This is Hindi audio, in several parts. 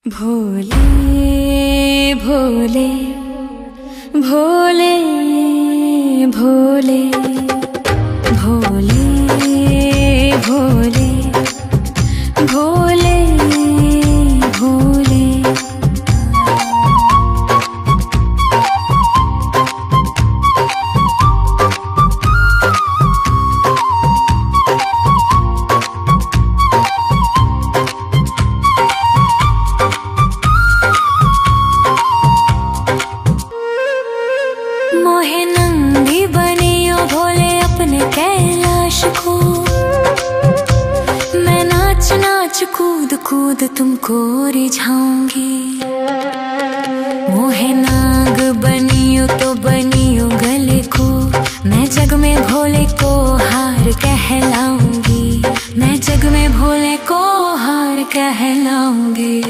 भोले भोले भोले भोले भोले भोले भोले भोले। मोहे नंगी बनियो भोले अपने कैलाश को, मैं नाच नाच कूद कूद तुमको रिझाऊंगी। मोहे नाग बनियो तो बनियो गले को, मैं जग में भोले को हार कहलाऊंगी। मैं जग में भोले को हार कहलाऊंगी।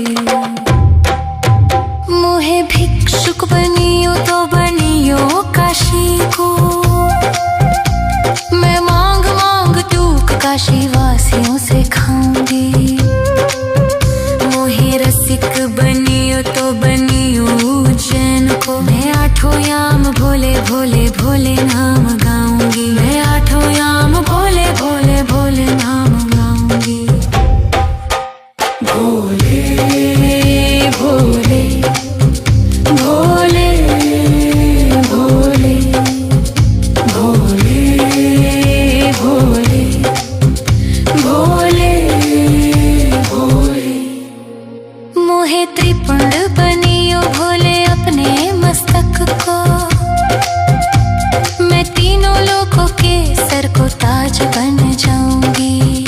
मोहे भिक्षुक बनियो तो बनियो काशी को, मैं मांग मांग टूक काशी वासियों से खाऊंगी। मोहे रसिक बनियो तो बनियो उज्जैन को, मैं आठों याम भोले भोले भोले नाम गाऊंगी। मैं आठों याम भोले भोले भोले नाम गाऊंगी। भोले भोले भोले भोले भोले भोले भोले भोले। मोहे त्रिपुंड बनियो भोले अपने मस्तक को, मैं तीनों लोकों के सर को ताज बन जाऊंगी।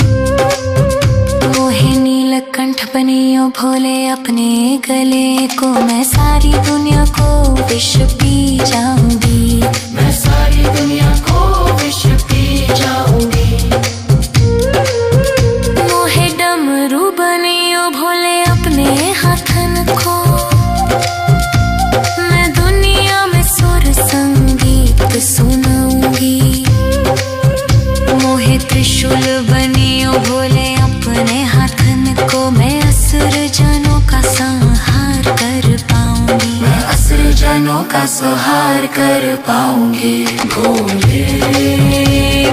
मोहे नीलकंठ बनियो भोले अपने गले को, मैं सारी दुनिया को विष पी जाऊंगी। मैं सारी दुनिया को विष पी जाऊंगी। मोहे डमरू बनियो भोले अपने हाथन को, मैं दुनिया में सुर संगीत सुनाऊंगी। मोहे त्रिशूल बनियो भोले अपने हाथन को, मैं असुर जनों का संहार कर पाऊंगी। मैं असुर जनों का संहार कर पाऊंगी। भोले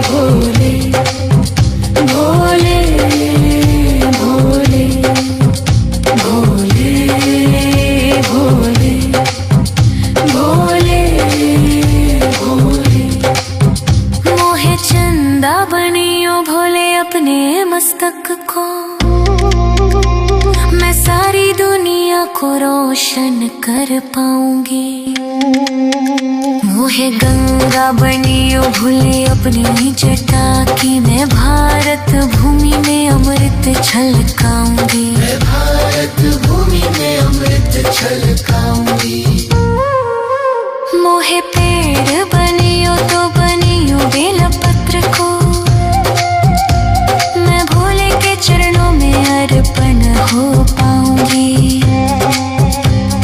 भोले भोले भोले भोले भोले भोले भोले। मोहे चंदा बनियो भोले अपने मस्तक को, मैं सारी दुनिया को रोशन कर पाऊंगी। मोहे गंगा बनियो भोले अपनी जटा की, मैं भारत भूमि में अमृत छलकाऊंगी। मैं भारत भूमि में अमृत छलकाऊंगी। मोहे पेड़ बनियो तो बनियो बेलपत्र को, मैं भोले के चरणों में अर्पण हो पाऊंगी।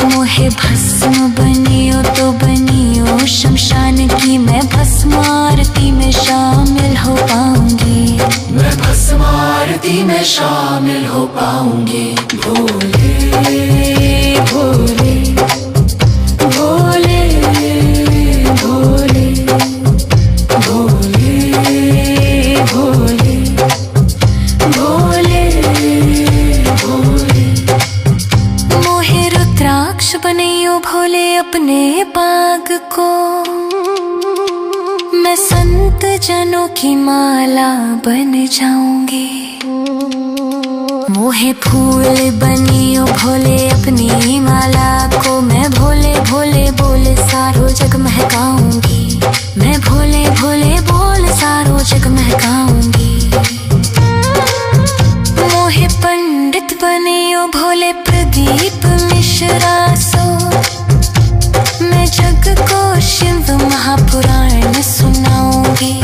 मोहे भस्म बनियो तो बनियो शमशान की, मैं भस्म आरती में शामिल हो पाऊंगी। मैं भस्म आरती में शामिल हो पाऊंगी। भोले भोले भोले भोले भोले भोले भोले भोले। मोहे रुद्राक्ष बनियो भोले अपने बाग को, मैं संत जनों की माला बन जाऊंगी। मोहे फूल बनियो भोले अपनी माला को, मैं भोले भोले बोल सारो जग महकाऊंगी। मैं भोले भोले बोल सारो जग महकाऊंगी। मोहे पंडित बनियो भोले प्रदीप मिश्रा सो, मैं जग को शिव महापुराण सुनाऊंगी।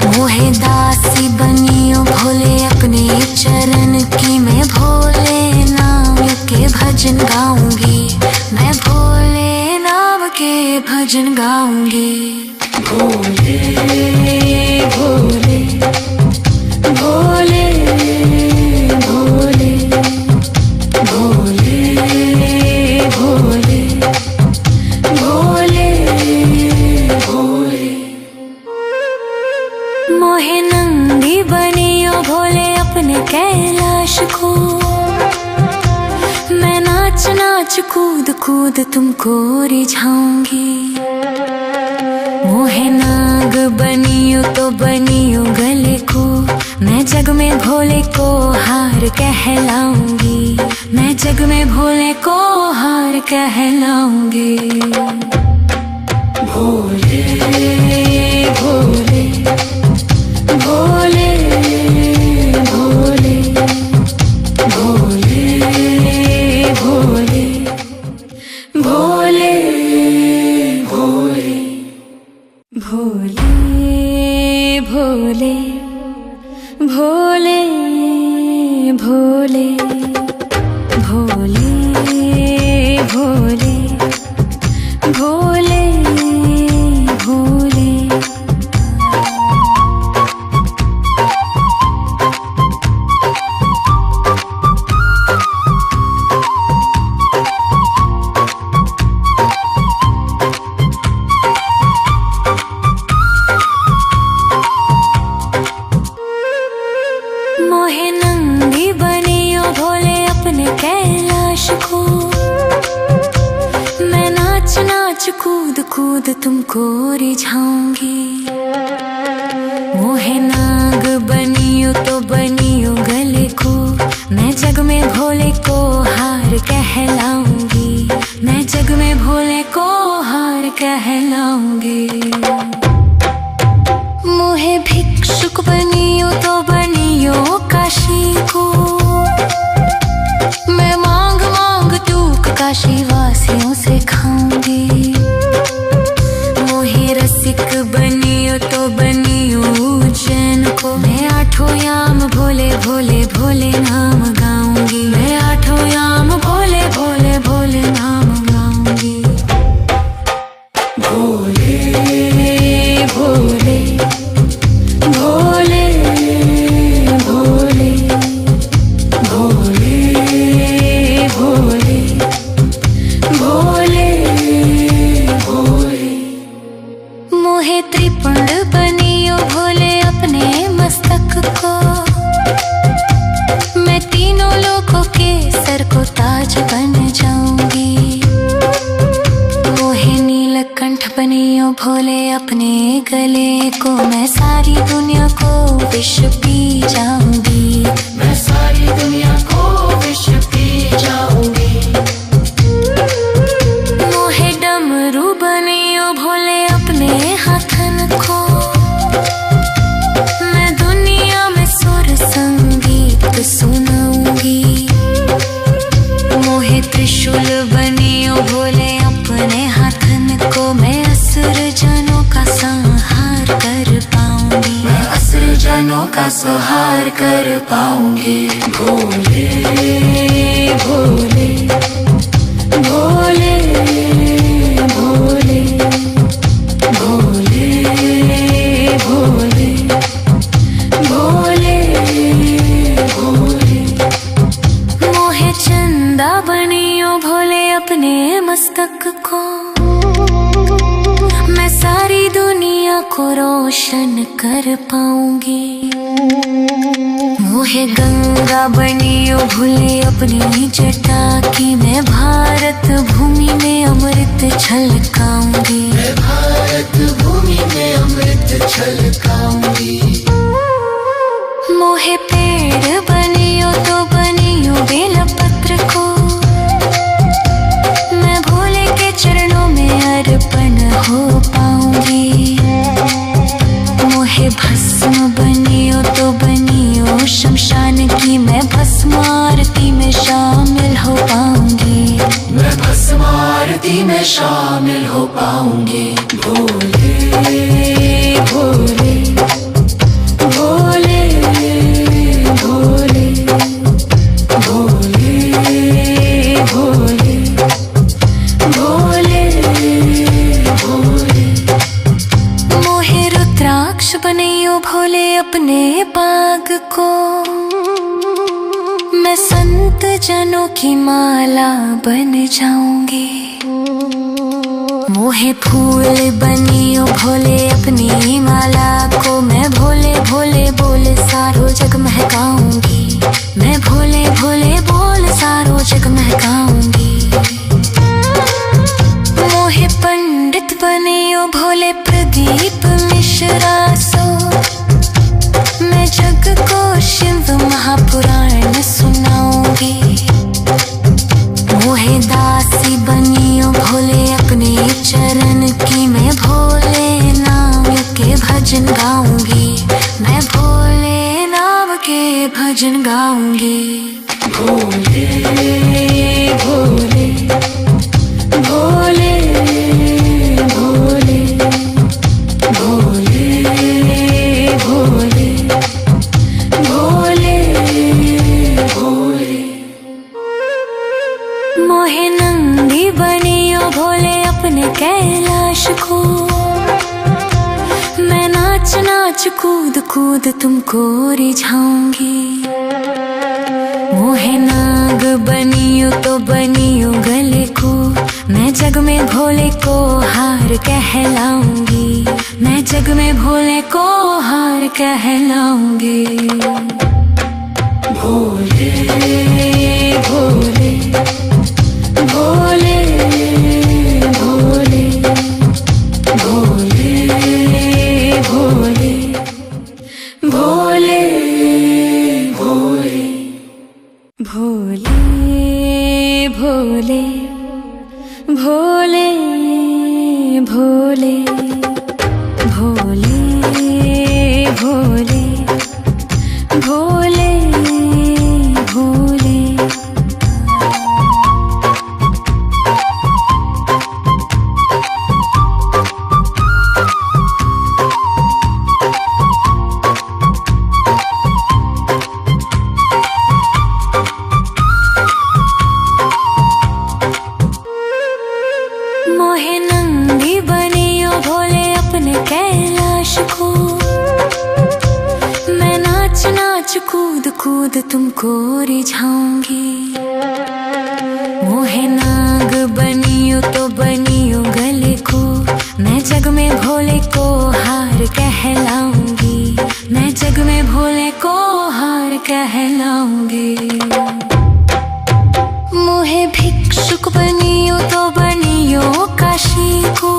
मोहे दासी बनियो भोले अपने चरण की, मैं भोले नाम के भजन गाऊंगी। मैं भोले नाम के भजन गाऊंगी। भोले भोले भोले भोले नाच कूद कूद तुमको रिझाऊंगी। मोहे नाग बनियो तो बनियो गले को, मैं जग में भोले को हार कहलाऊंगी। मैं जग में भोले को हार कहलाऊंगी। भोले भोले भोले भोले भोले भोले भोले भोले भोले भोले भोले भोले भोले भोले भोले। मोहे नंगी बनियो भोले अपने कैलाश को, मैं नाच नाच कूद कूद तुमको रिझाऊंगी। मोहे नाग बनियो तो बनियो गले को, मैं जग में भोले को हार कहलाऊंगी। मैं जग में भोले को हार कहलाऊंगी। मोहे भिक्षुक बनियो तो बनियो काशी को, मैं मांग मांग टूक काशी वासियों से खाऊंगी। मोहे रसिक बनियो तो बनियो उज्जैन को, मैं आठों याम भोले भोले भोले नाम गाऊंगी। मैं आठों याम भोले भोले भोले नाम गाऊंगी। भोले भोले भोले भोले भोले भोले भोले भोले। मोहे त्रिपुंड बनियो भोले अपने मस्तक को, मैं तीनों लोकों के सर को ताज बन जाऊंगी। मोहे नीलकंठ बनियो भोले अपने गले को, मैं सारी दुनिया को विष पी जाऊंगी। मैं सारी दुनिया को विष पी जाऊंगी। मोहे डमरू बनियो भोले अपने हाथन को, मैं दुनिया में सुर संगीत सुनाऊंगी। मोहे त्रिशूल बनियो भोले अपने हाथन को, मैं असुर जनों का संहार कर पाऊंगी। मैं असुर जनों का संहार कर पाऊंगी। भोले भोले भोले भोले भोले भोले भोले भोले। मोहे चंदा बनियो भोले अपने मस्तक को, मैं सारी दुनिया को रोशन कर पाऊंगी। मोहे गंगा बनियो भोले अपनी जटा की, मैं भारत भूमि में अमृत छलकाऊंगी। मैं भारत भूमि में अमृत छलकाऊंगी। मोहे पेड़ बनियो तो बनियो बेलपत्र को, मैं भोले के चरणों में अर्पण हो पाऊंगी। मोहे भस्म बनियो तो बनियो शमशान की, मैं भस्म आरती में शामिल हो पाऊंगी। मैं भस्म आरती में शामिल हो पाऊंगी। भोले भोले भोले भोले भोले भोले भोले भोले। मोहे रुद्राक्ष बनियो भोले अपने बाग को, मैं संत जनों की माला बन जाऊंगी। मोहे फूल बनियो भोले अपनी माला को, मैं भोले भोले बोल सारो जग महकाऊंगी। मैं भोले भोले बोल सारो जग महकाऊंगी। मोहे दासी बनियो भोले अपने चरण की। मैं भोले नाम के भजन गाऊंगी, मैं भोले नाम के भजन गाऊंगी। भोले भोले भोले भोले भोले भोले भोले भोले। मोहे नंदी बनियो भोले अपने कैलाश को। मैं नाच नाच कूद कूद तुमको रिझाऊंगी। मोहे नाग बनियो तो बनियो गले को। मैं जग में भोले को हार कहलाऊंगी, मैं जग में भोले को हार कहलाऊंगी। भोले भोले भोले भोले भोले भोले भोले भोले भोले भोले भोले भोले भोले भोले भोले भोले। मोहे नंदी बनियो भोले अपने कैलाश को। मैं नाच नाच कूद कूद तुमको रिझाऊंगी। मोहे नाग बनियो तो बनियो गले को। मैं जग में भोले को हार कहलाऊंगी, मैं जग में भोले को हार कहलाऊंगी। मोहे भिक्षुक बनियो तो बनियो काशी को।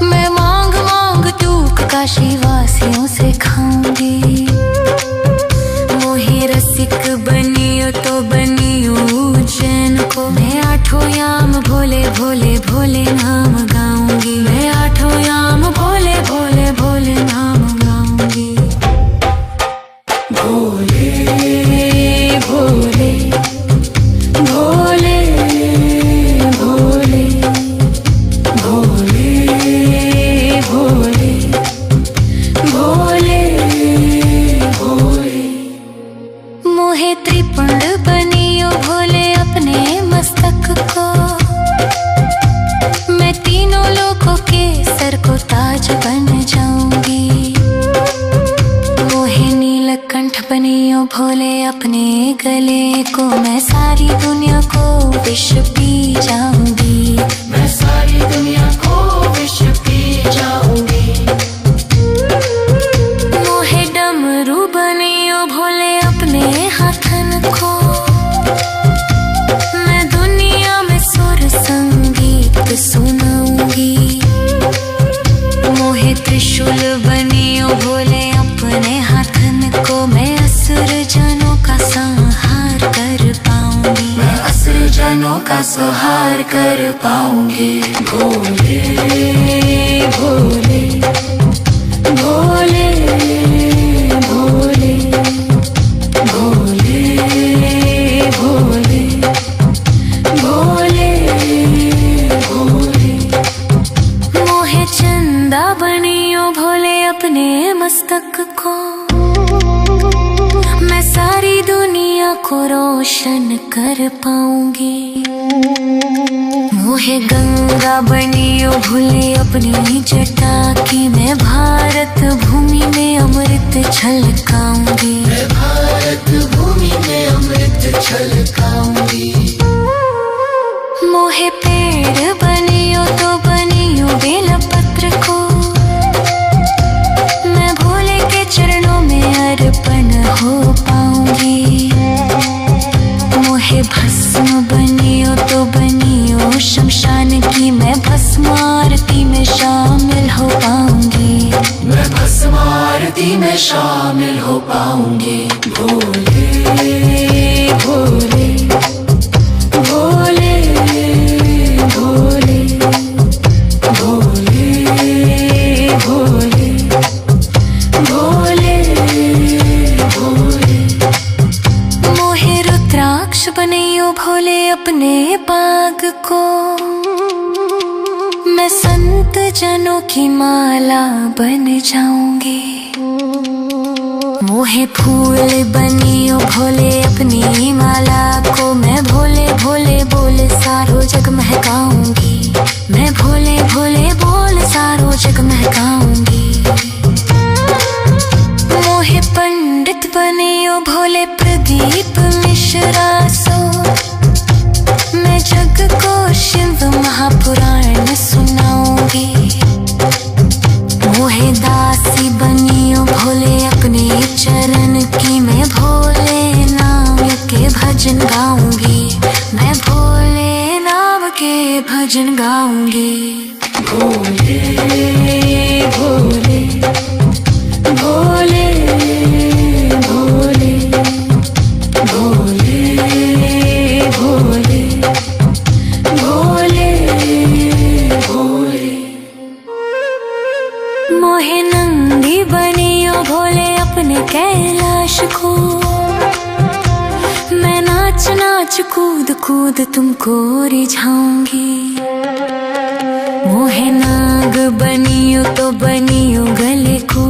मैं मांग मांग तूक काशी वासियों से खाऊंगी। मोहे रसिक बनियो तो बनियो उज्जैन को। मैं आठों याम भोले भोले भोले नाम गाऊंगी, मैं आठों याम भोले भोले भोले नाम गाऊंगी। भोले भोले भोले भोले भोले भोले भोले भोले। मोहे त्रिपुंड बनियो भोले अपने मस्तक को। मैं तीनों लोकों के सर को ताज बन जाऊंगी। मोहे नीलकंठ बनियो भोले अपने गले को। मैं सारी दुनिया को विष पी जाऊंगी, मैं सारी दुनिया को विष पी जाऊंगी। मोहे डमरू बनियो भोले अपने हाथन को। मैं दुनिया में सुर संगीत सुनाऊंगी। मोहे त्रिशूल बनियो भोले अपने हाथन को। मैं असुर जनों का संहार कर पाऊंगी, मैं असुर जनों का संहार कर पाऊंगी। भोले भोले भोले भोले भोले भोले भोले भोले। मोहे चंदा बनियो भोले अपने मस्तक को। मैं सारी दुनिया को रोशन कर पाऊंगी। मोहे गंगा बनियो भोले अपनी जटा की। मैं भारत भूमि में अमृत छलकाऊंगी, मैं भारत भूमि में अमृत छलकाऊंगी। मोहे पेड़ बनियो तो बनियो बेलपत्र को। मैं भोले के चरणों में अर्पण हो पाऊंगी। मोहे भस्म बनियो तो बनियो शमशान की। मैं भस्म आरती में शामिल हो पाऊंगी, मैं भस्म आरती में शामिल हो पाऊंगी। भोले भोले आकाश बनैयो भोले अपने बाग को। मैं संत जनों की माला बन जाऊंगी। मोहे फूल बनियो भोले अपनी माला को। मैं भोले भोले बोल सारो जग महकाऊंगी। मैं भोले भोले बोल सारो जग महकाऊंगी। मोहे पंडित बनियो भोले प्रदीप मिश्रा सो। मैं जग को शिव महापुराण सुनाऊंगी। मोहे दासी बनियो भोले अपने चरण की। मैं भोले नाम के भजन गाऊंगी। मैं भोले नाम के भजन गाऊंगी। भोले भोले भोले भोले भोले भोले भोले भोले। मोहे नंदी बनियो भोले अपने कैलाश को। मैं नाच नाच कूद कूद तुमको रिझाऊंगी। मोहे नाग बनियो तो बनियो गले को।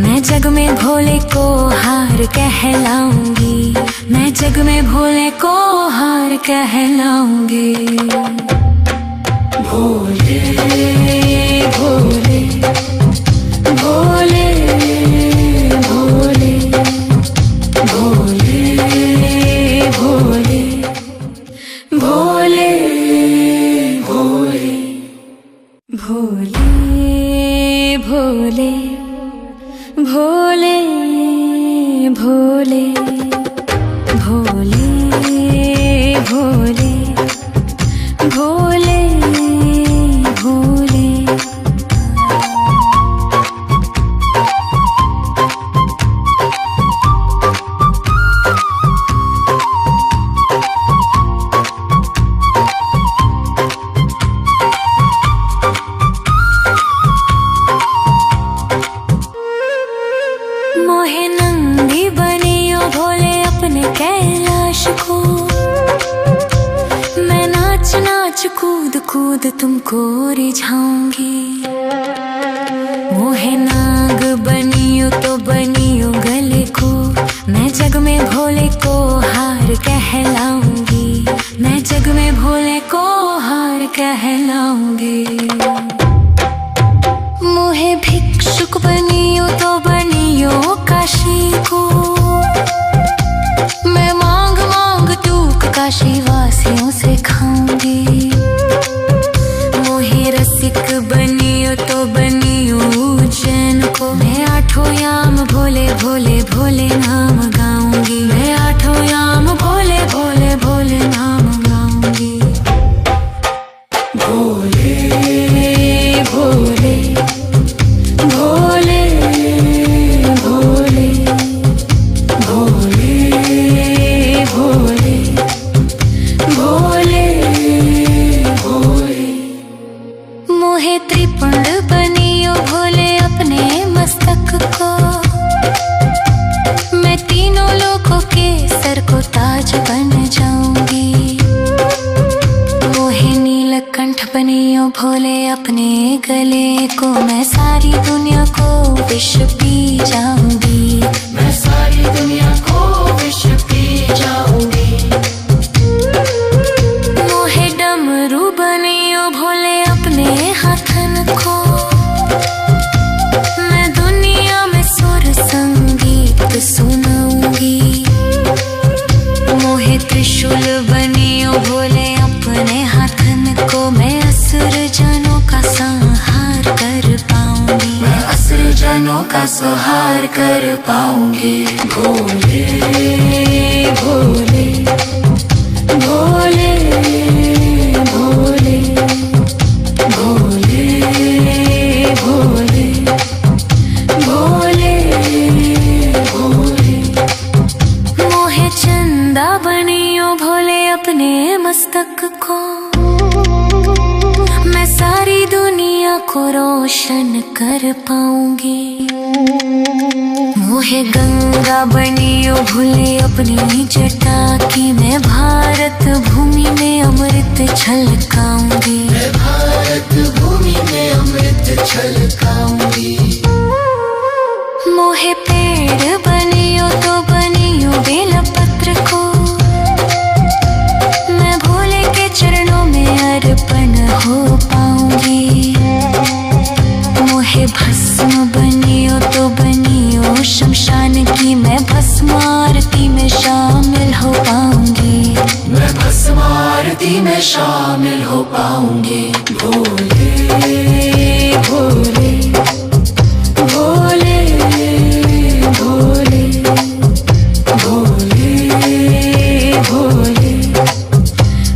मैं जग में भोले को हार कहलाऊंगी। मैं जग में भोले को हार कहलाऊंगी। भोले भोले भोले भोले भोले भोले भोले भोले भोले भोले भोले भोले भोले भोले भोले भोले। मोहे नंदी बनियो भोले अपने कैलाश को। मैं नाच नाच कूद कूद तुमको रिझाऊंगी। मोहे नाग बनियो तो बनियो गले को। मैं जग में भोले को हार कहलाऊंगी। मैं जग में भोले को हार कहलाऊंगी। मोहे भिक्षुक बनियो तो बनियो काशी को। मैं मांग मांग टूक काशी वासियों से खाऊंगी। मोहे रसिक बनियो तो बनियो उज्जैन को। मैं आठों याम भोले भोले भोले नाम गाऊंगी। मैं आठों याम भोले भोले भोले नाम गाऊंगी। भोले भोले भोले भोले भोले भोले भोले भोले। मोहे त्रिपुंड बनियो भोले अपने मस्तक को। मैं तीनों लोकों के सर को ताज बन जाऊंगी। मोहे नीलकंठ बनियो भोले अपने गले को। मैं सारी दुनिया को विष पी जाऊंगी। मैं सारी दुनिया को विष पी जाऊंगी। मोहे डमरू बनियो भोले अपने हाथन को। मैं दुनिया में सुर संगीत सुनाऊंगी। मोहे त्रिशूल बनियो भोले अपने हाथन को। मैं असुर जनों का संहार कर पाऊंगी। मैं असुर जनों का संहार कर पाऊंगी। भोले भोले भोले भोले भोले भोले भोले भोले। मोहे चंदा बनियो भोले अपने मस्तक को। मैं सारी दुनिया को रोशन कर पाऊंगी। मोहे गंगा बनियो भूले अपनी जटा की। मैं छलकाऊंगी, मैं भारत भूमि में अमृत छलकाऊंगी। मोहे पेड़ बनियो तो बनियो बेलपत्र को, मैं भोले के चरणों में अर्पण हो पाऊंगी। मोहे भस्म बनियो तो बनियो शमशान की, मैं भस्म आरती में शामिल हो पाऊंगी, मैं भस्म आरती में शामिल हो पाऊंगी। भोले भोले भोले भोले भोले भोले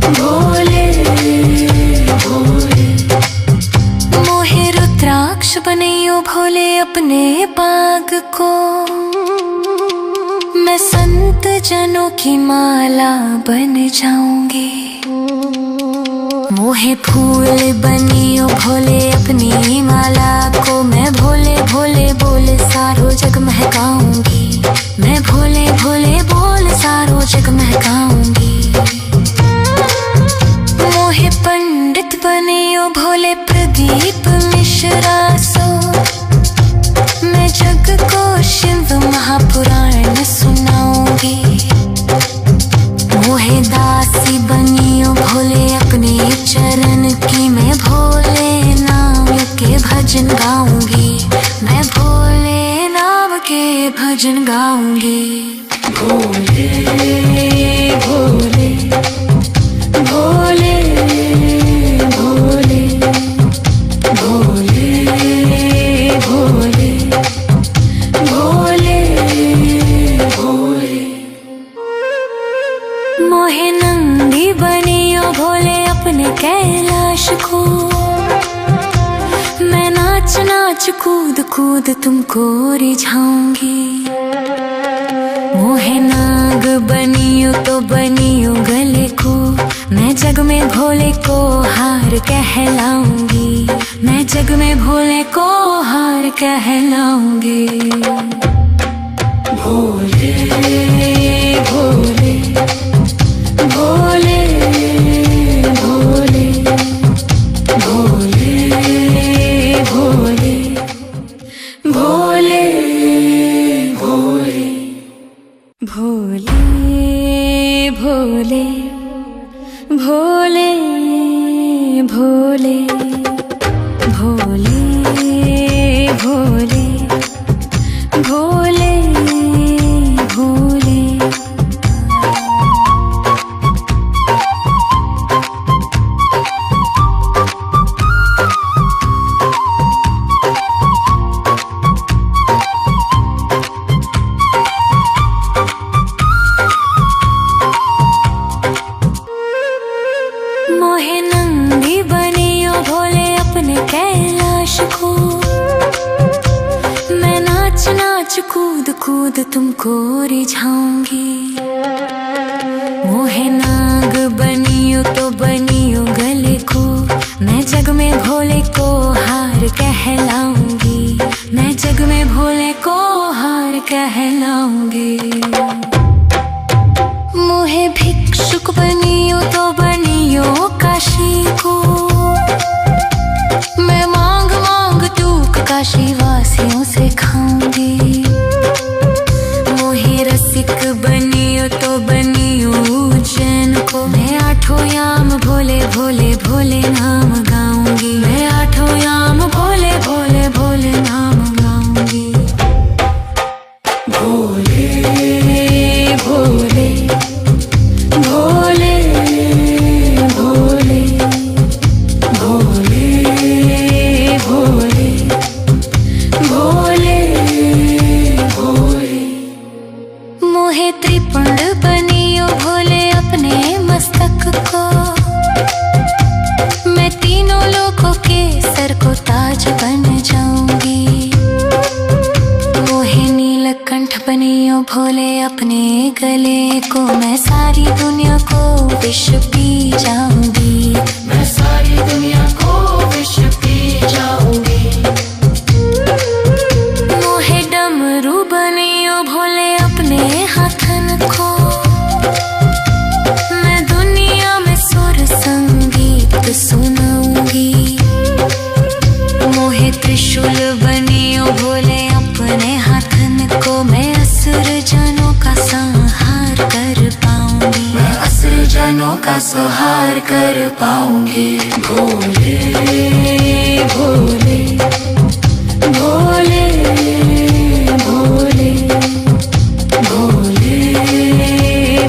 भोले भोले। मोहे रुद्राक्ष बनियो भोले अपने बाग को, मैं संत जनों की माला बन जाऊंगी। मोहे फूल बनियो भोले अपनी माला को, मैं भोले भोले बोल सारो जग महकाऊंगी, मैं भोले भोले बोल सारो जग महकाऊंगी। मोहे पंडित बनियो भोले प्रदीप मिश्रा सो, मैं जग को शिव महापुराण सुनाऊंगी। मोहे दासी बनियो भोले अपने चरण की, मैं भोले नाम के भजन गाऊंगी, मैं भोले नाम के भजन गाऊंगी। भोले भोले भोले भोले भोले भोले भोले भोले। मोहे नंदी बनियो भोले अपने कैलाश को, मैं नाच नाच कूद कूद तुमको रिझाऊंगी। मोहे नाग बनियो तो बनियो गले को, मैं जग में भोले को हार कहलाऊंगी, मैं जग में भोले को हार कहलाऊंगी। भोले भोले भोले भोले भोले भोले भोले भोले भोले भोले भोले भोले भोले भोले भोले भोले। मोहे नंदी बनियो भोले अपने कैलाश को, मैं नाच नाच कूद कूद तुमको रिझाऊंगी। मोहे नाग बनियो तो बनियो गले को, मैं जग में भोले को हार कहलाऊंगी, मैं जग में भोले को हार कहलाऊंगी। मोहे भिक्षुक बनियो तो बनियो काशी को, मैं मांग मांग टूक काशी वासियों से खाऊंगी। मोहे रसिक बनियो तो बनियो उज्जैन को, मैं आठों याम भोले भोले भोले नाम गाऊंगी, मैं आठों याम भोले भोले भोले नाम गाऊंगी। भोले भोले भोले भोले भोले भोले भोले भोले। मोहे त्रिपुंड बनियो भोले अपने मस्तक को, मैं तीनों लोकों के सर को ताज बन जाऊंगी। मोहे नीलकंठ बनियो भोले अपने गले को, मैं सारी दुनिया को विष पी जाऊंगी, मैं सारी दुनिया को विष पी जाऊंगी। मोहे डमरू बनियो भोले अपने हाथन को, मैं दुनिया में सुर संगी सपनों का सुहार कर पाऊंगी। भोले भोले भोले भोले भोले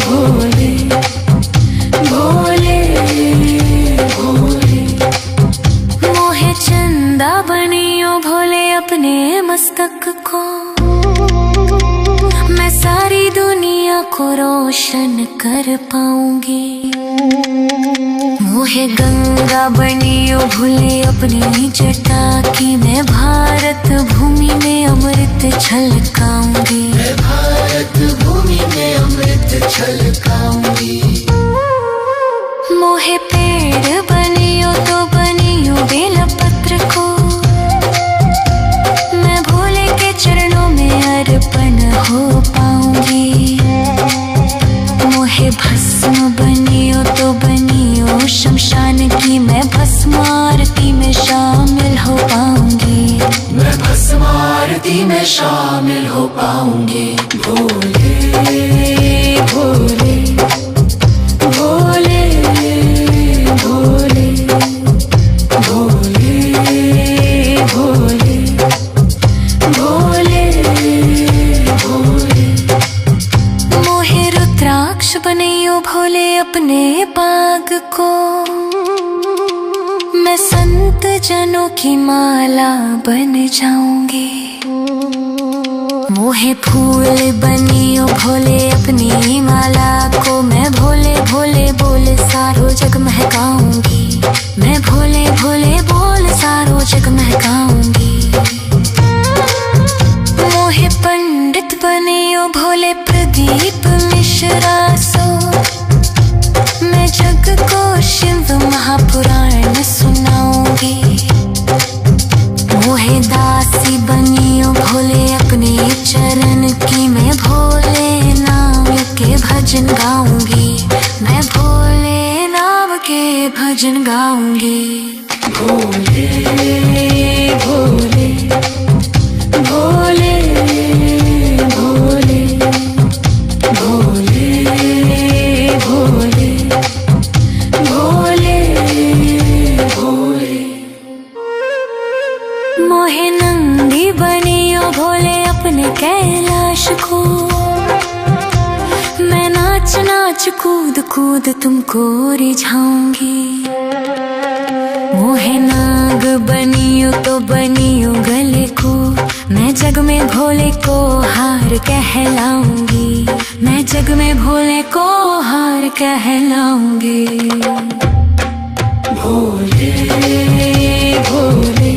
भोले भोले भोले। मोहे चंदा बनियो भोले अपने मस्तक को, मैं सारी दुनिया को रोशन कर पाऊंगी। मोहे गंगा बनियो भोले अपनी जटा की, मैं भारत भूमि में अमृत छलकाऊंगी। मैं भारत भूमि में अमृत छलकाऊंगी। मोहे पेड़ बनियो तो बनियो बेलपत्र को, मैं भोले के चरणों में अर्पण हो पाऊंगी। मोहे भस्म बनियो तो बनियो शमशान की, मैं भस्म आरती में शामिल हो पाऊंगी। मैं भस्म आरती में शामिल हो पाऊंगी। भोले भोले भोले भोले भोले भोले भोले भोले। मोहे रुद्राक्ष बनियो भोले अपने बाग को, मैं संत जनों की माला बन जाऊंगी। मोहे फूल बनियो भोले अपनी माला को, मैं भोले भोले बोल सारो जग महकाऊंगी। मैं भोले भोले बोल सारो जग महकाऊंगी। मोहे पंडित बनियो भोले प्रदीप मिश्रा सो, मैं जग को शिव महापुराण सुनाऊंगी। मोहे दासी बनियो भोले अपने चरण की, मैं भोले नाम के भजन गाऊंगी। मैं भोले नाम के भजन गाऊंगी। भोले भोले भोले भोले भोले भोले भोले भोले। मोहे नंदी बनियो भोले अपने कैलाश को, मैं नाच नाच कूद कूद तुमको रिझाऊंगी। मोहे नाग बनियो तो बनियो गले को, मैं जग में भोले को हार कहलाऊंगी। मैं जग में भोले को हार कहलाऊंगी। भोले भोले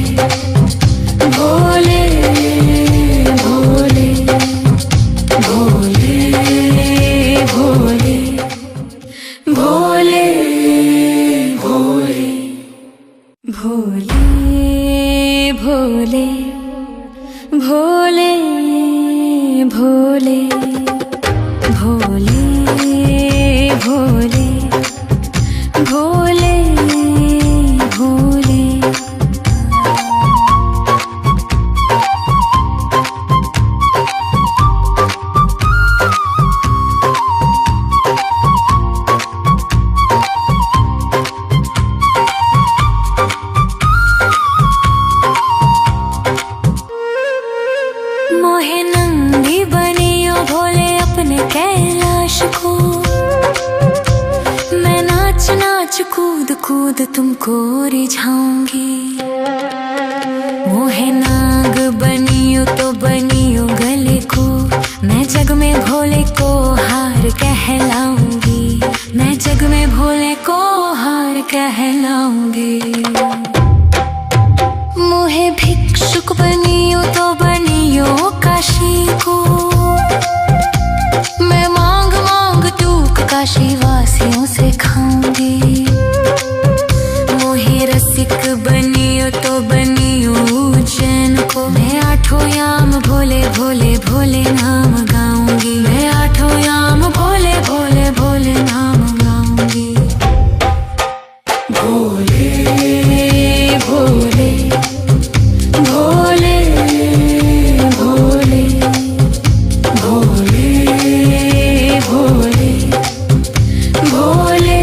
भोले भोले भोले भोले भोले भोले भोले भोले भोले भोले भोले भोले भोले भोले। मोहे नंदी बनियो भोले अपने कैलाश को, मैं नाच नाच कूद कूद तुमको रिझाऊंगी। मोहे नाग बनियो तो बनियो गले को, मैं जग में भोले को हार कहलाऊंगी। मैं जग में भोले को हार कहलाऊंगी। मोहे भिक्षुक बनियो तो बनियो काशी को, मैं मांग मांग टूक काशी वासियों से खाऊंगी। मोहे रसिक बनियो तो बनियो उज्जैन को, मैं आठों याम भोले भोले भोले नाम गाऊंगी। मैं आठों याम भोले भोले भोले नाम गाऊंगी। भोले भोले भोले भोले भोले भोले भोले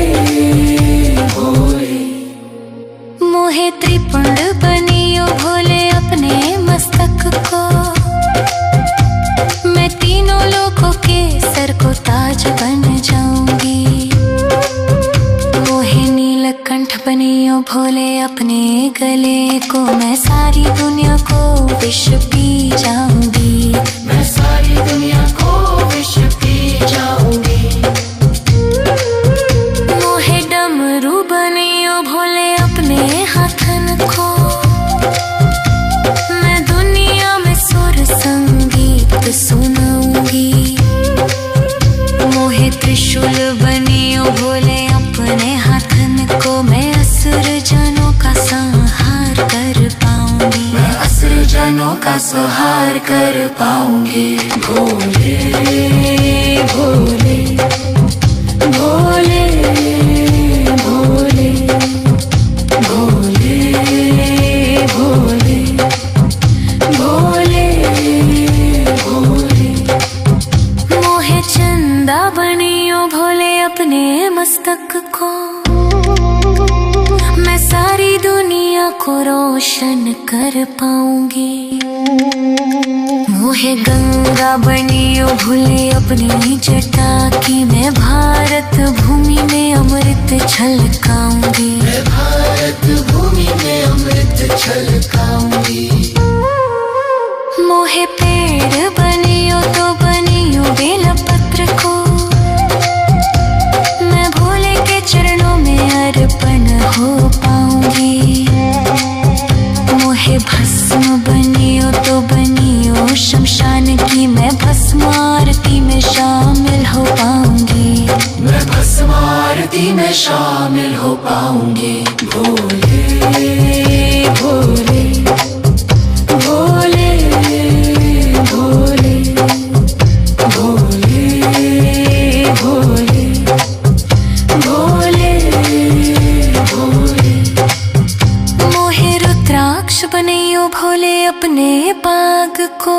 साज बन जाऊंगी। मोहे नीलकंठ बनियो भोले अपने गले को, मैं सारी दुनिया को विष पी जाऊंगी। मैं सारी दुनिया को विष पी जाऊंगी। मोहे डमरू बनियो भोले अपने हाथन को, मैं दुनिया में सुर संगीत सुनाऊंगी। मोहे त्रिशूल बनियो भोले अपने हाथन को, मैं असुर जनों का संहार कर पाऊंगी। मैं असुर जनों का संहार कर पाऊंगी। भोले भोले भोले भोले भोले भोले भोले भोले। मोहे चंदा बनियो भोले अपने मस्तक को, मैं सारी दुनिया को रोशन कर पाऊंगी। मोहे गंगा बनियो भोले अपनी जटा की, मैं भारत भूमि में अमृत छलकाऊंगी। मैं भारत भूमि में अमृत छलकाऊंगी। मोहे पेड़ बनियो तो बनियो बेलपत्र को, मैं भोले के चरणों में अर्पण हो पाऊंगी। मोहे भस्म बनियो तो बनियो शमशान की, मैं भस्म आरती में शामिल हो पाऊंगी। मैं भस्म आरती में शामिल हो पाऊंगी। भोले भोले भोले भोले भोले भोले भोले भोले। मोहे रुद्राक्ष बनियो भोले अपने बाग को,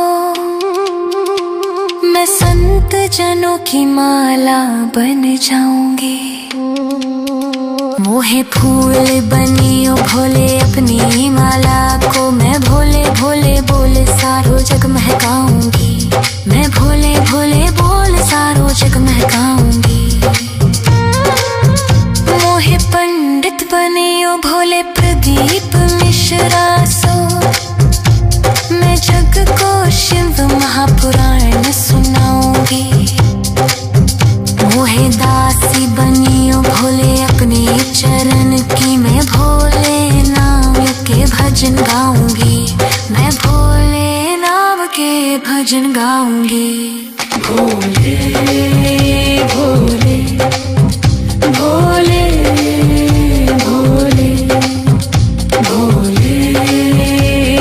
मैं संत जनों की माला बन जाऊंगी। मोहे फूल बनियो भोले अपनी माला को, मैं भोले भोले बोल सारो जग महकाऊंगी। मैं भोले भोले बोल सारो जग महकाऊंगी। मोहे पंडित बनियो भोले प्रदीप मिश्रा सो, मैं जग को शिव महापुराण सुनाऊंगी। मोहे दासी बनियो भोले अपने चरण की, मैं भोले नाम के भजन गाऊंगी। मैं भोले नाम के भजन गाऊंगी। भोले भोले भोले भोले भोले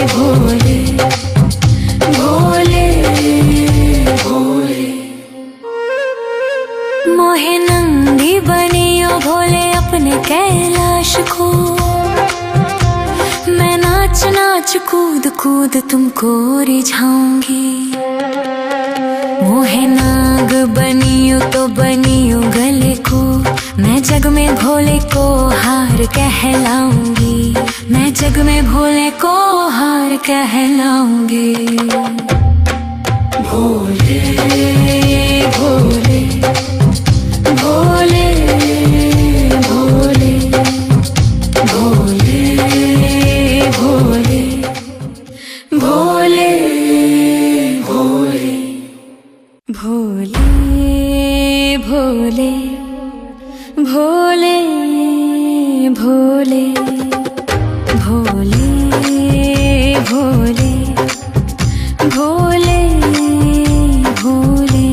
भोले भोले भोले। मोहे नंदी बनियो भोले अपने कैलाश को, मैं नाच नाच कूद कूद तुमको रिझाऊंगी। मोहे नाग बनियो तो बनियो गले को, मैं जग में भोले को हार कहलाऊंगी। मैं जग में भोले को हार कहलाऊंगी। भोले भोले भोले भोले भोले भोले भोले भोले भोले भोले भोले भोले भोले भोले भोले भोले।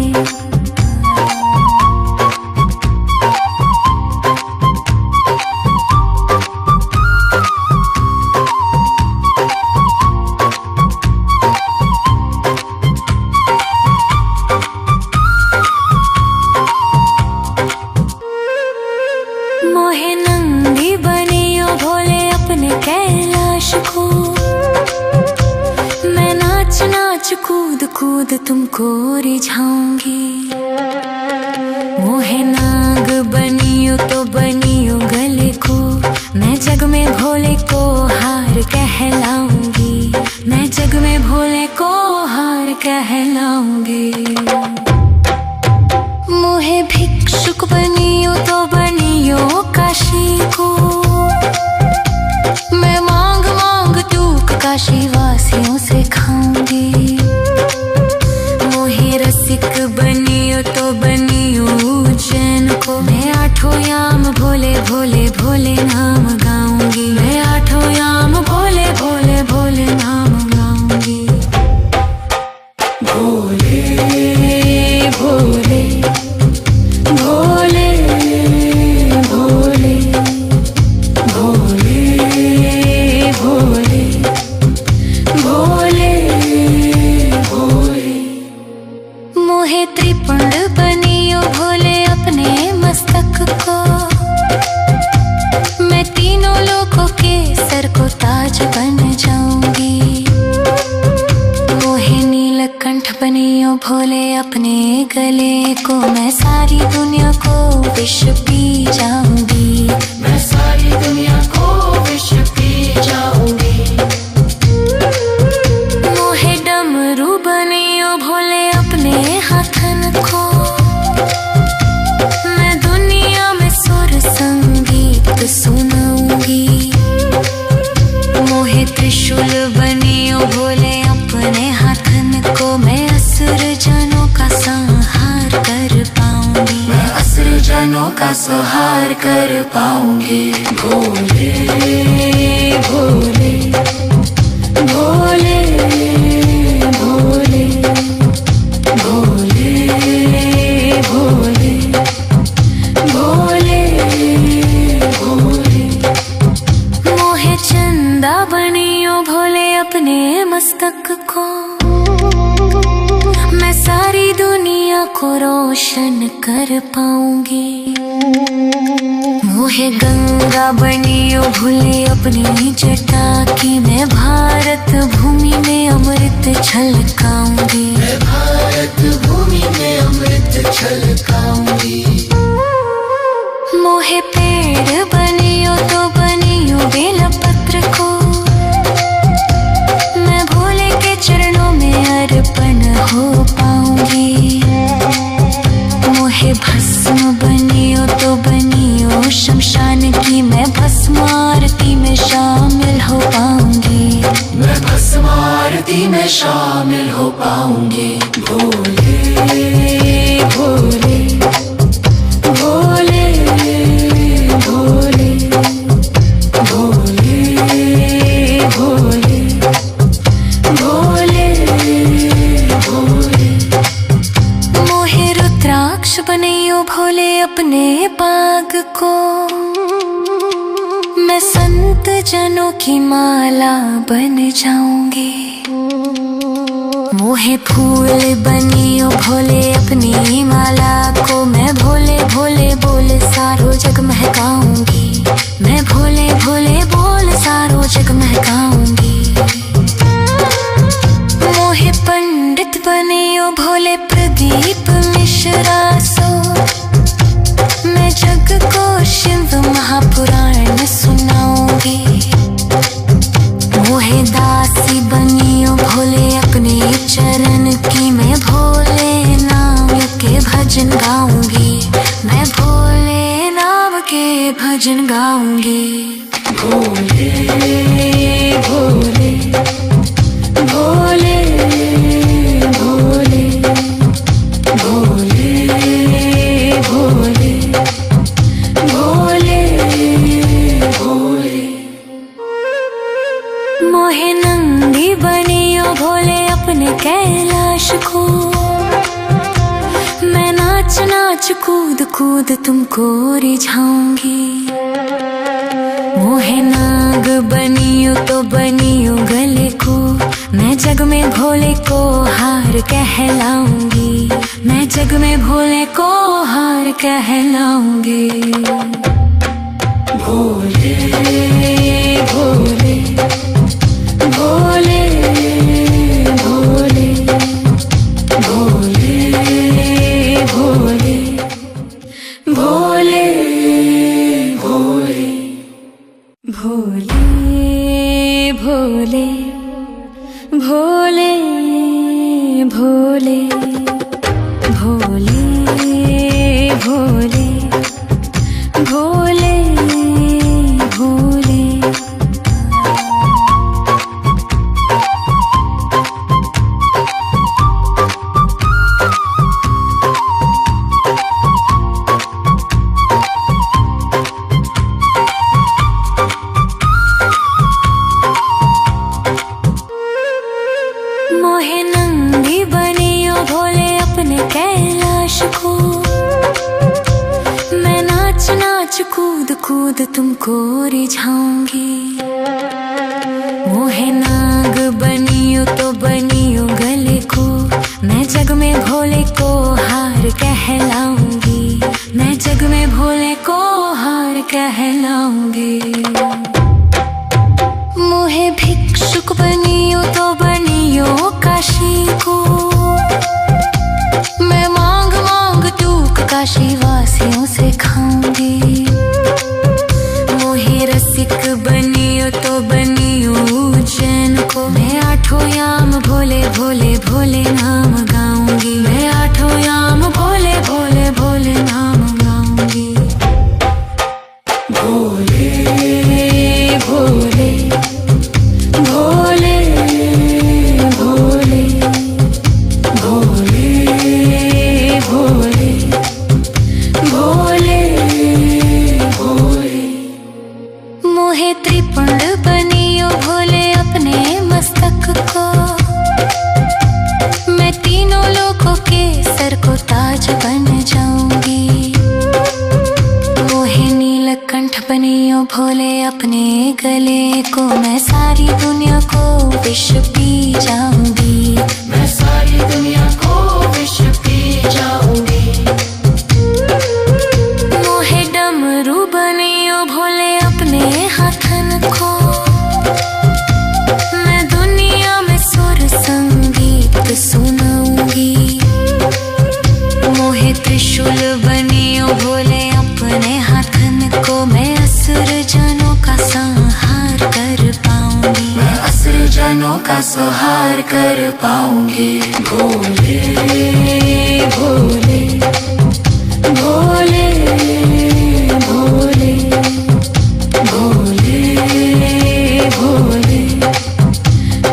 मोहे नंदी बनियो भोले अपने कैलाश को, मैं नाच नाच कूद कूद तुमको रिझाऊंगी। मोहे नाग बनियो तो बनियो गले को, मैं जग में भोले को हार कहलाऊंगी। मैं जग में भोले को हार कहलाऊंगी। मोहे भिक्षुक बनियो तो बनियो काशी को। मैं मांग मांग तूक काशी वासियों से खाऊंगी। मोहे रसिक बनियो तो बनियो उज्जैन को। मैं आठों याम भोले भोले भोले नाम गाऊंगी। मैं आठों याम भोले भोले भोले नाम गाऊंगी। भोले भोले भोले भोले भोले भोले भोले भोले। मोहे त्रिपुंड बनियो भोले अपने मस्तक को। मैं तीनों लोकों के सर को ताज बन जाऊंगी। मोहे नीलकंठ बनियो भोले अपने गले को। मैं सारी दुनिया को विष पी जाऊंगी। मैं सारी दुनिया को विष पी जाऊंगी। मोहे डमरू बनियो भोले अपने हाथन को। मैं दुनिया में सुर संगीत सुनाऊंगी। मोहे त्रिशूल बनियो भोले अपने हाथन को। मैं असुर जनों का संहार कर पाऊंगी। मैं असुर जनों का संहार कर पाऊंगी। भोले भोले भोले भोले भोले भोले भोले भोले। मोहे चंदा बनियो भोले अपने मस्तक को। मैं सारी दुनिया को रोशन कर पाऊंगी। मोहे गंगा बनियो भोले अपनी जटा की। मैं भारत भूमि में अमृत छलकाऊंगी। मैं भारत भूमि में अमृत छलकाऊंगी। मोहे पेड़ बनियो तो बनियो बेलपत्र को। मैं भोले के चरणों में अर्पण हो पाऊंगी। मोहे भस्म बनियो तो बनियो शमशान की। मैं भस्म आरती में शामिल हो पाऊंगी। मैं भस्म आरती में शामिल हो पाऊंगी। भोले भोले भोले भोले भोले भोले भोले भोले। मोहे रुद्राक्ष बनियो भोले अपने बाग को। मैं संत जनों की माला बन जाऊंगी। मोहे फूल बनियो भोले अपनी माला को। मैं भोले भोले बोल सारो जग महकाऊंगी। मैं भोले भोले बोल सारो जग महकाऊंगी। मोहे पंडित बनियो भोले प्रदीप मिश्रा सो। मैं जग को शिव महापुराण सुनाऊंगी। मोहे दासी बनियो भोले अपने चरण की। मैं भोले नाम के भजन गाऊंगी। मैं भोले नाम के भजन गाऊंगी। भोले भोले भोले भोले भोले भोले भोले भोले। मोहे नंदी बनियो भोले अपने कैलाश को। मैं नाच नाच कूद कूद तुमको रिझाऊंगी। मोहे नाग बनियो तो बनियो गले को। मैं जग में भोले को हार कहलाऊंगी। मैं जग में भोले को हार कहलाऊंगी। भोले भोले भोले भोले भोले भोले भोले भोले भोले भोले भोले भोले भोले भोले भोले भोले। मोहे नंगी बनियो भोले अपने कैलाश को, मैं नाच नाच कूद कूद तुमको रिझाऊंगी। मोहे नाग बनियो तो बनियो गले को, मैं जग में भोले को हार कहलाऊंगी। मैं जग में भोले को हार कहलाऊंगी। मोहे भिक्षुक बनियो तो बनियो काशी को, मैं मांग मांग टूक काशी वासियों से खाऊंगी। मोहे रसिक बनियो तो बनियो उज्जैन को, मैं आठों याम भोले भोले भोले नाम गाऊंगी। मैं आठों याम भोले भोले भोले नाम गाऊंगी। भोले भोले भोले भोले भोले भोले भोले भोले। मोहे त्रिपुंड बनियो भोले अपने मस्तक को, मैं तीनों लोकों के सर को ताज बन जाऊंगी। मोहे नीलकंठ बनियो भोले अपने गले को, मैं सारी दुनिया को विष पी जाऊंगी। मैं सारी दुनिया को विष पी जाऊंगी। मोहे डमरू बनियो भोले अपने हाथन को, मैं दुनिया में सुर संगीत सुनाऊंगी। मोहे त्रिशूल बनियो भोले अपने हाथन को, मैं असुर जनों का संहार कर पाऊंगी। मैं असुर जनों का संहार कर पाऊंगी। भोले भोले भोले भोले भोले भोले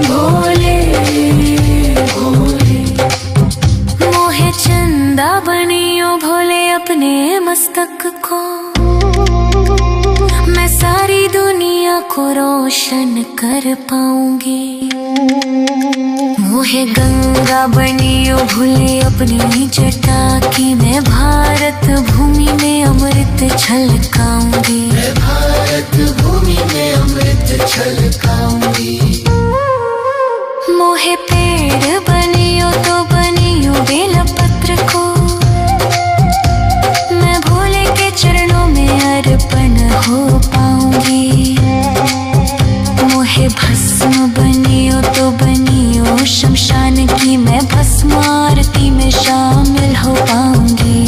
भोले भोले। मोहे चंदा बनियो भोले अपने मस्तक को, मैं सारी दुनिया को रोशन कर पाऊंगी। मोहे गंगा बनियो भोले अपनी जटा की, मैं भारत भूमि में अमृत छलकाऊंगी। मैं भारत भूमि में अमृत छलकाऊंगी। मोहे पेड़ बनियो तो बनियो बेलपत्र को, मैं भोले के चरणों में अर्पण हो पाऊंगी। मोहे भस्म बनियो तो बनियो शमशान की, मैं भस्म आरती में शामिल हो पाऊंगी।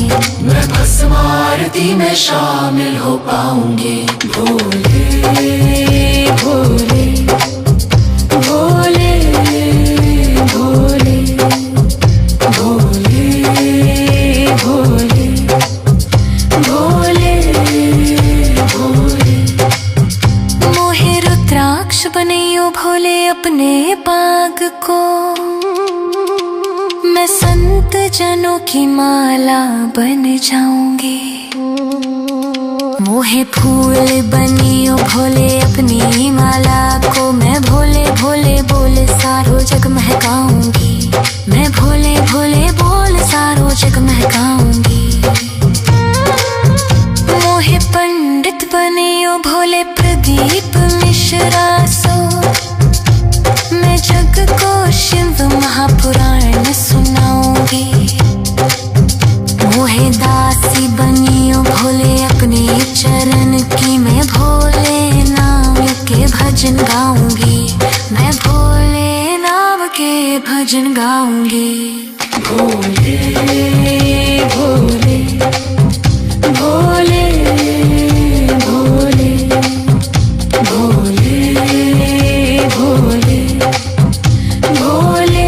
मैं भस्म आरती में शामिल हो पाऊंगी। भोले भोले भोले भोले भोले भोले भोले भोले। मोहे रुद्राक्ष बनियो भोले अपने बाग को, मैं संत जनों की माला बन जाऊंगी। मोहे फूल बनियो भोले अपनी माला को, मैं भोले भोले बोल सारो जग महकाऊंगी। मैं भोले भोले बोल सारो जग महकाऊंगी। मोहे पंडित बनियो भोले प्रदीप मिश्रा सो, मैं जग को शिव महापुराण सुनाऊंगी। मोहे दासी बनियो भोले अपने चरण की, मैं भोले नाम के भजन गाऊंगी। मैं भोले नाम के भजन गाऊंगी। भोले भोले भोले भोले भोले भोले भोले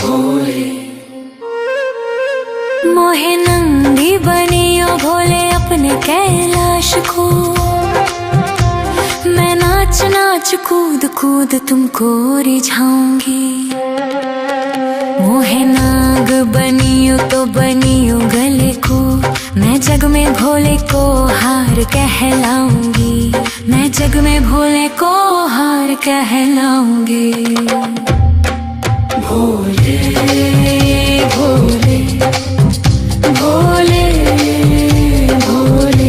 भोले। मोहे नंगी बनियो भोले अपने कैलाश को। मैं नाच नाच कूद कूद तुमको रिझाऊंगी। मोहे नाग बनियो तो बनियो गले को। मैं जग में भोले को हार कहलाऊंगी। मैं जग में भोले को हार कहलाऊंगी। भोले भोले भोले भोले भोले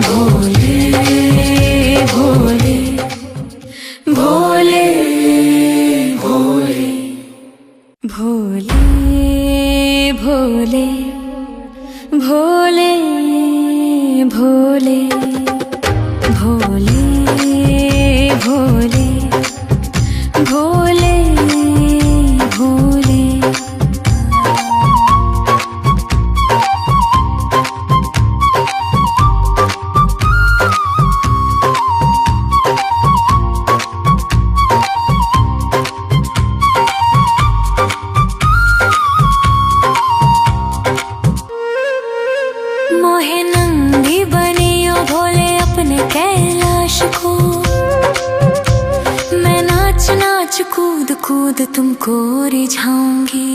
भोले भोले भोले भोले भोले भोले भोले भोले भोले भोले भोले। मोहे नंगी बनियो भोले अपने कैलाश को। मैं नाच नाच कूद कूद तुमको रिझाऊंगी।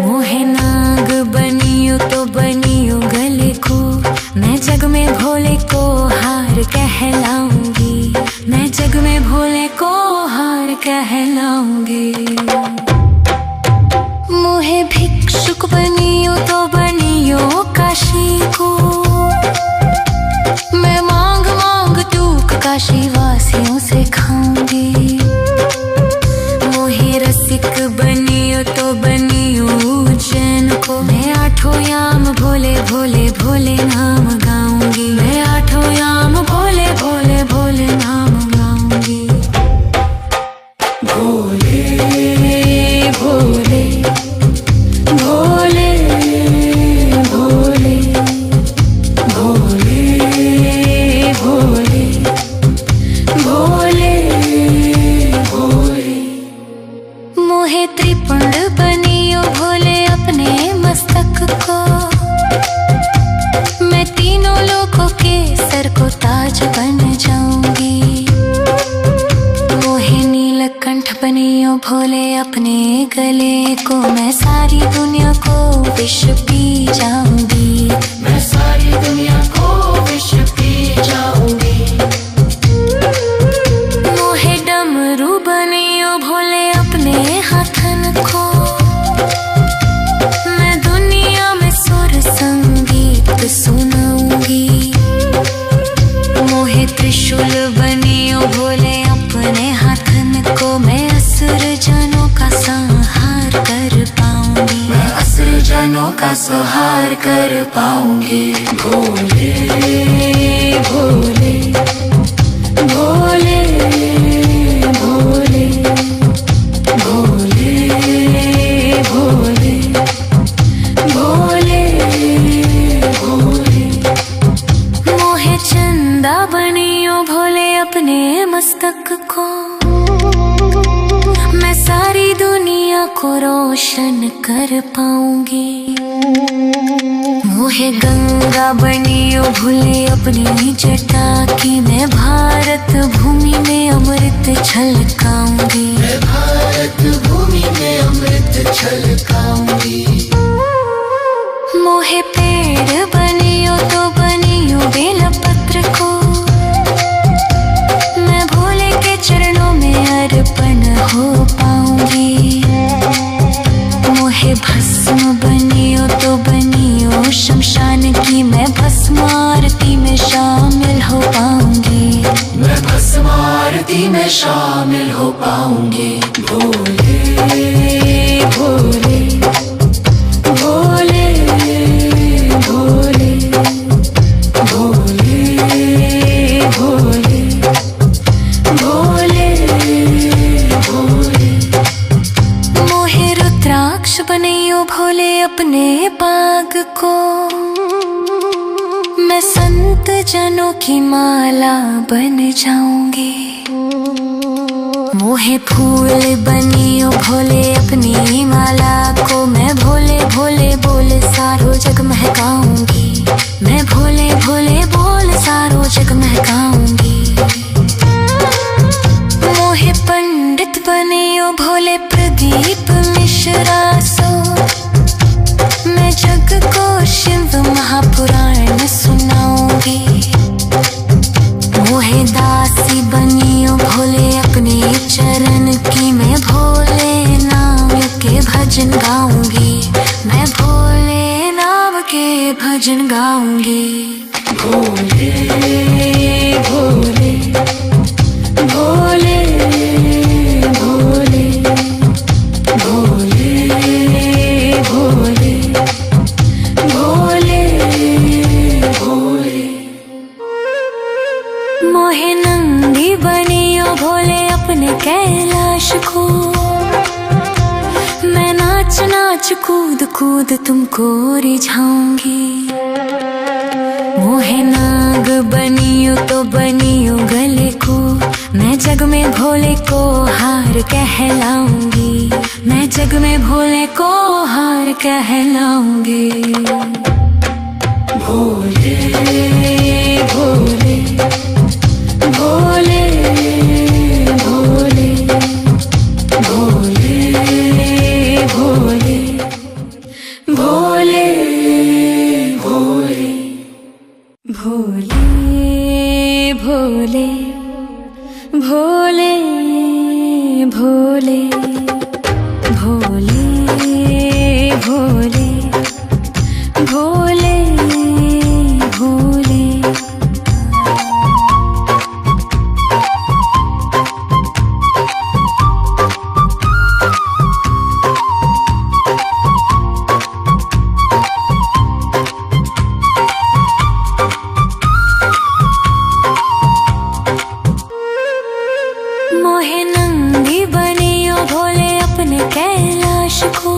मोहे नाग बनियो तो बनियो गले को। मैं जग में भोले को हार कहलाऊंगी। मैं जग में भोले को हार कहलाऊंगी। मोहे भिक्षुक बनियो तो बनियो काशी को। मैं मांग मांग टूक काशी वासियों से खाऊंगी। मोहे रसिक बनियो तो बनियो उज्जैन को। मैं आठों याम भोले भोले भोले नाम गाऊंगी। मैं आठों याम भोले भोले भोले नाम गाऊंगी। भोले भोले भोले भोले भोले भोले भोले भोले। मोहे त्रिपुंड बनियो भोले अपने मस्तक को। मैं तीनों लोगों के सर को ताज बन जाऊंगी। मोहे नीलकंठ बनियो भोले अपने गले को। मैं सारी दुनिया को विष पी जाऊंगी। मैं सारी दुनिया को विष पी जाऊंगी। मोहे डमरू बनियो भोले अपने हाथन को। मैं दुनिया में सुर संगीत सुनाऊंगी। मोहे त्रिशूल बनियो भोले अपने हाथन को। मैं असुर जनों का संहार कर पाऊंगी। मैं असुर जनों का संहार कर पाऊंगी। भोले भोले भोले भोले भोले भोले भोले भोले। मोहे चंदा बनियो भोले अपने मस्तक को। मैं सारी दुनिया को रोशन कर पाऊंगी। मोहे गंगा बनियो भोले अपनी जटा की। मैं भारत भूमि में अमृत छलकाऊंगी। मैं भारत भूमि में अमृत छलकाऊंगी। मोहे पेड़ बनियो तो बनियो बेलपत्र को। मैं भोले के चरणों में अर्पण हो पाऊंगी। मोहे भस्म बनियो तो बनियो शमशान की। मैं भस्म आरती में शामिल हो पाऊंगी। मैं भस्म आरती में शामिल हो पाऊंगी। भोले भोले भोले भोले भोले भोले भोले भोले। मोहे रुद्राक्ष बनियो भोले अपने बाग को। मैं संत जनों की माला बन जाऊंगी। मोहे फूल बनियो भोले अपनी माला को। मैं भोले भोले बोले सारो जग महकाऊंगी। मैं भोले भोले बोल सारो जग महकाऊंगी। मोहे पंडित बनियो भोले प्रदीप मिश्रा सो, मैं जग को शिव महापुराण सुनाऊंगी। मोहे दासी बनियो भोले अपने चरण की, मैं भोले नाम के भजन गाऊंगी। मैं भोले नाम के भजन गाऊंगी। भोले भोले भोले भोले भोले भोले भोले भोले। मोहे नंदी बनियो भोले अपने कैलाश को, मैं नाच नाच कूद कूद तुमको रिझाऊंगी। मोहे नाग बनियो तो बनियो गले को, मैं जग में भोले को हार कहलाऊंगी। मैं जग में भोले को हार कहलाऊंगी। भोले भोले भोले भोले भोले भोले भोले भोले भोले भोले भोले भोले भोले भोले भोले भोले। मोहे नंदी बनियो भोले अपने कैलाश को,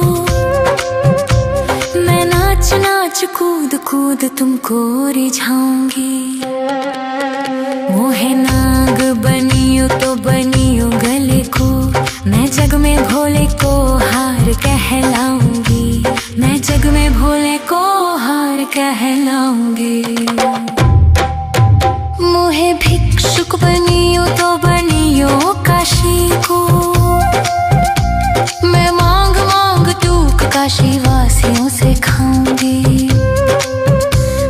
मैं नाच नाच कूद कूद तुमको रिझाऊंगी। मोहे नाग बनियो तो बनियो गले को, मैं जग में भोले को हार कहलाऊंगी। मैं जग में भोले को हार कहलाऊंगी। मोहे भिक्षुक बनियो तो बनियो काशी को, मैं मांग मांग टूक काशी वासियों से खाऊंगी।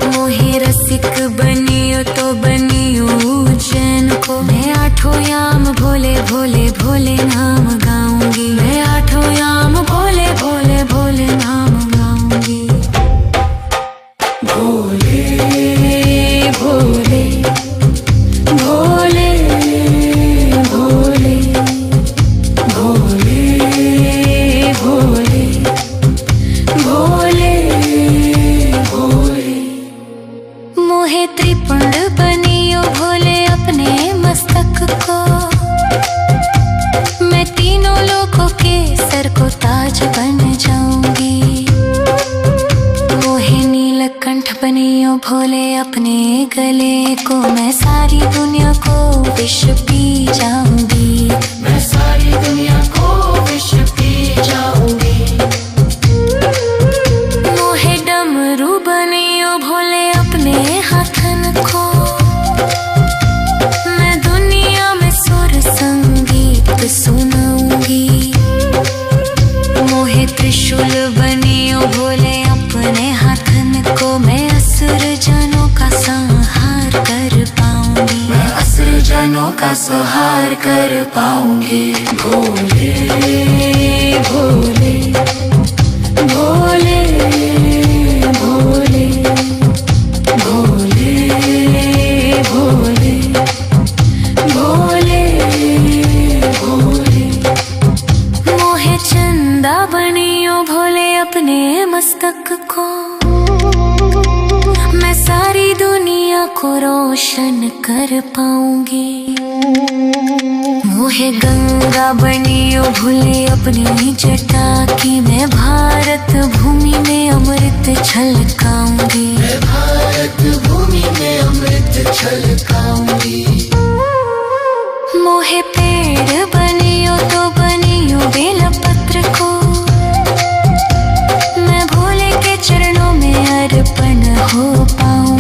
मोहे रसिक बनियो तो बनियो उज्जैन को, मैं आठों याम भोले भोले भोले नाम गाऊंगी। मैं आठों याम भोले भोले भोले नाम गाऊंगी। भोले भोले भोले भोले भोले भोले भोले भोले। मोहे त्रिपुंड बनियो भोले अपने मस्तक को, मैं तीनों लोकों के सर को ताज बन जाऊंगी। मोहे नीलकंठ बनियो भोले अपने गले को, मैं सारी दुनिया को विष पी जाऊंगी। मैं सारी दुनिया को विष पी जाऊंगी। मोहे डमरू बनियो भोले अपने हाथन को, मैं दुनिया में सुर संगीत सुनाऊंगी। मोहे त्रिशूल बनियो भोले अपने हाथन को, मैं असुर जनों का संहार कर पाऊंगी। मैं असुर जनों का संहार कर पाऊंगी। भोले भोले भोले भोले भोले भोले भोले भोले। मोहे चंदा बनियो भोले अपने मस्तक को, मैं सारी दुनिया को रोशन कर पाऊंगी। मोहे गंगा बनियो भोले अपनी जटा की, मैं भारत भूमि में अमृत छलकाऊंगी। मैं भारत भूमि में अमृत छलकाऊंगी। मोहे पेड़ बनियो तो बनियो बेलपत्र को, मैं भोले के चरणों में अर्पण हो पाऊं।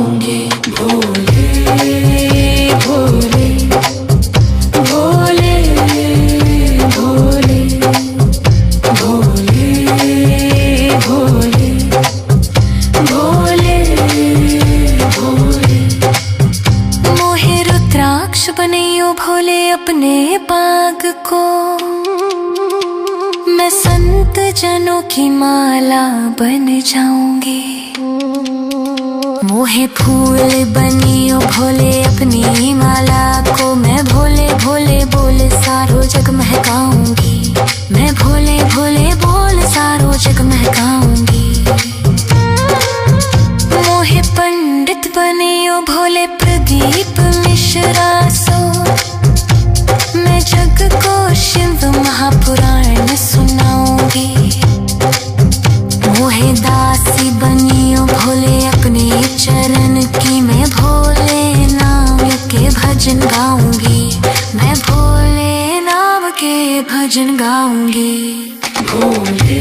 गाऊंगी। भोले भोले भोले भोले भोले भोले भोले भोले। मोहे रुद्राक्ष बनैयो भोले अपने बाग को, मैं संत जनों की माला बन जाऊंगी। मोहे फूल बनियो भोले अपनी माला को, मैं भोले भोले बोल सारो जग महकाऊंगी। मैं भोले भोले बोल सारो जग महकाऊंगी। मोहे पंडित बनियो भोले प्रदीप मिश्रा सो, मैं जग को शिव महापुराण सुनाऊंगी। मोहे दासी बनियो भोले अपने चरण की, मैं भोले नाम के भजन गाऊंगी। मैं भोले नाम के भजन गाऊंगी। भोले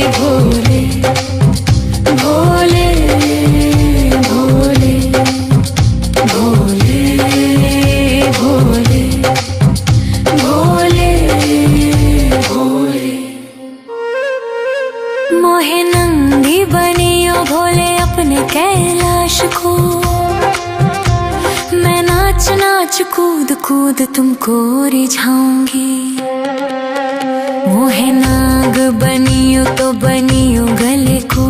भोले भोले भोले भोले भोले भोले भोले। मोहे नंगी बनियो भोले अपने कैलाश को, मैं नाच नाच कूद कूद तुमको रिझाऊंगी। मोहे नाग बनियो तो बनियो गले को,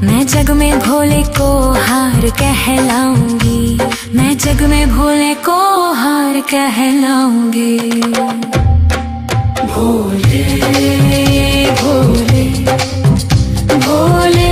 मैं जग में भोले को हार कहलाऊंगी। मैं जग में भोले को हार कहलाऊंगी। भोले भोले भोले